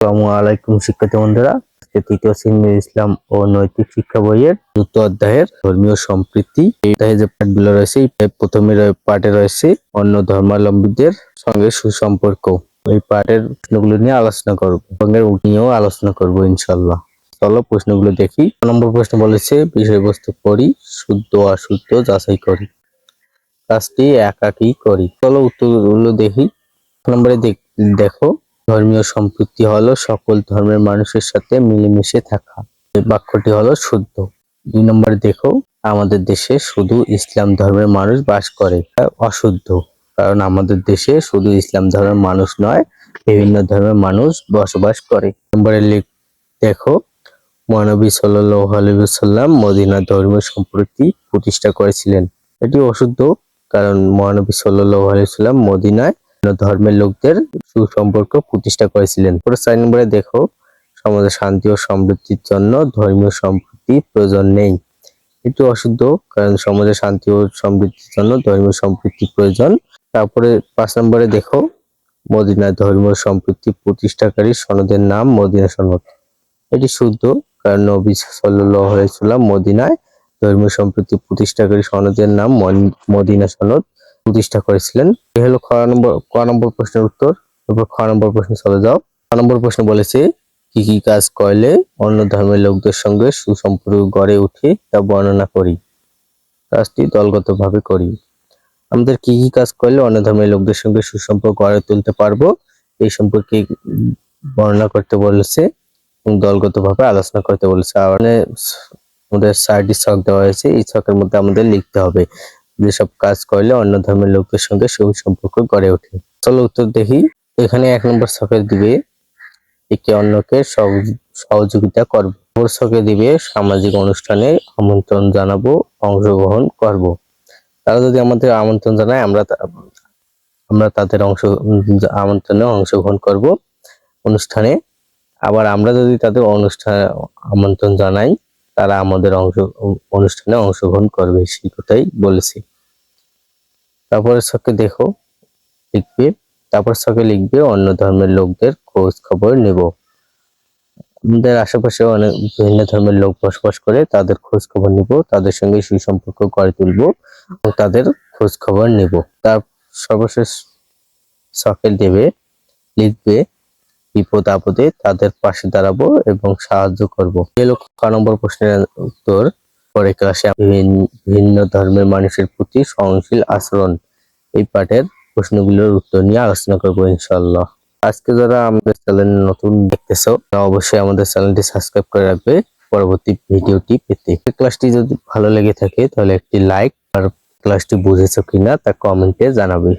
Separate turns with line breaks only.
আসসালামু আলাইকুম শিক্ষার্থী বন্ধুরা। আজকে তৃতীয় শ্রেণীর ইসলাম ও নৈতিক শিক্ষা বইয়ের 2য় অধ্যায়ের ধর্মীয় সম্প্রীতি এই অধ্যায়ে যে পাঠগুলো রয়েছে, প্রথমে পাঠে রয়েছে অন্য ধর্মাবলম্বীদের সঙ্গে সুসম্পর্ক। এই পাঠের প্রশ্নগুলো নিয়ে আলোচনা করব এবং এর নিয়েও আলোচনা করব ইনশাআল্লাহ। চলো প্রশ্নগুলো দেখি। 1 নম্বর প্রশ্ন বলেছে, বিষয়বস্তু পড়ি, শুদ্ধ অশুদ্ধ যাচাই করি, কাজটি একাকী করি। চলো উত্তরগুলো দেখি। 1 নম্বরে দেখো, ধর্মীয় সম্প্রীতি হলো সকল ধর্মের মানুষের সাথে মিলেমিশে থাকা। এই বাক্যটি হলো শুদ্ধ। 2 নম্বরে দেখো, আমাদের দেশে শুধু ইসলাম ধর্মের মানুষ বাস করে। অশুদ্ধ, কারণ আমাদের দেশে শুধু ইসলাম ধর্মের মানুষ নয়, বিভিন্ন ধর্মের মানুষ বসবাস করে। 2 নম্বরে দেখো, মহানবী সাল্লাল্লাহু আলাইহি ওয়াসাল্লাম মদিনা ধর্মীয় সম্প্রীতি প্রতিষ্ঠা করেছিলেন। এটি অশুদ্ধ, কারণ মহানবী সাল্লাল্লাহু আলাইহি ওয়াসাল্লাম মদিনায় ধর্মের লোকদের সুসম্পর্ক প্রতিষ্ঠা করেছিলেন। 4 নম্বরে দেখো, সমাজে শান্তি ও সমৃদ্ধির জন্য ধর্মীয় সম্প্রীতি প্রয়োজন নেই। এটি অশুদ্ধ, কারণ সমাজে শান্তি ও সমৃদ্ধির জন্য ধর্মীয় সম্প্রীতি প্রয়োজন। তারপরে 5 নম্বরে দেখো, মদিনায় ধর্মীয় সম্প্রীতি প্রতিষ্ঠাকারী সনদের নাম মদিনা সনদ। এটি শুদ্ধ, কারণ নবী সাল্লাল্লাহু আলাইহি ওয়াসাল্লাম মদিনায় ধর্মীয় সম্প্রীতি প্রতিষ্ঠাকারী সনদের নাম মদিনা সনদ প্রতিষ্ঠা করেছিলেন। এই হলো ক নম্বর প্রশ্নের উত্তর। তারপর খ নম্বর প্রশ্নে চলে যাও। খ নম্বর প্রশ্ন বলেছে, কি কি কাজ করলে অন্য ধর্মের লোকদের সঙ্গে সুসম্পর্ক গড়ে ওঠে তা বর্ণনা করি। কাজটি দলগতভাবে করি। আমাদের কি কি কাজ করলে অন্য ধর্মের লোকদের সঙ্গে সুসম্পর্ক গড়ে তুলতে পারবো, এই সম্পর্কে বর্ণনা করতে বলেছে এবং দলগতভাবে আলোচনা করতে বলেছে। আমাদের 4টি ছক দেওয়া হয়েছে, এই ছকের মধ্যে আমাদের লিখতে হবে যেসব কাজ করলে অন্য ধর্মের লোকদের সঙ্গে সুসম্পর্ক গড়ে ওঠে। চলো উত্তর দেখি। এখানে 1 নম্বর ছকে দিবে একে অন্যকে সহযোগিতা করব। অপর ছকে দিবে সামাজিক অনুষ্ঠানে আমন্ত্রণ জানাবো, অংশগ্রহণ করব। তারা যদি আমাদের আমন্ত্রণ জানায় আমরা তাদের আমন্ত্রণে অংশগ্রহণ করব অনুষ্ঠানে। আবার আমরা যদি তাদের অনুষ্ঠানে আমন্ত্রণ জানাই, তারা আমাদের অনুষ্ঠানে অংশগ্রহণ করবে, সেই কথাই বলেছি। তারপরে ছকে দেখো লিখবে, তারপর ছকে লিখবে অন্য ধর্মের লোকদের খোঁজ খবর নেব। আমাদের আশেপাশে অনেক বিভিন্ন ধর্মের লোক বসবাস করে, তাদের খোঁজ খবর নিব, তাদের সঙ্গে সুসম্পর্ক গড়ে তুলব এবং তাদের খোঁজ খবর নেব। তার সর্বশেষ ছকে লিখবে বিপদ আপদে তাদের পাশে দাঁড়াবো এবং সাহায্য করব। এই হলো ক নম্বর প্রশ্নের উত্তর। পরে ক্লাসে ভিন্ন ধর্মের মানুষের প্রতি সহনশীল আচরণ এই পাঠের প্রশ্নগুলোর উত্তর নিয়ে আলোচনা করবো ইনশাআল্লাহ। আজকে যারা আমাদের চ্যানেল নতুন দেখতেছো, তারা অবশ্যই আমাদের চ্যানেলটি সাবস্ক্রাইব করে রাখবে পরবর্তী ভিডিওটি পেতে। ক্লাসটি যদি ভালো লেগে থাকে তাহলে একটি লাইক আর ক্লাসটি বুঝেছো কিনা তা কমেন্টে জানাবে।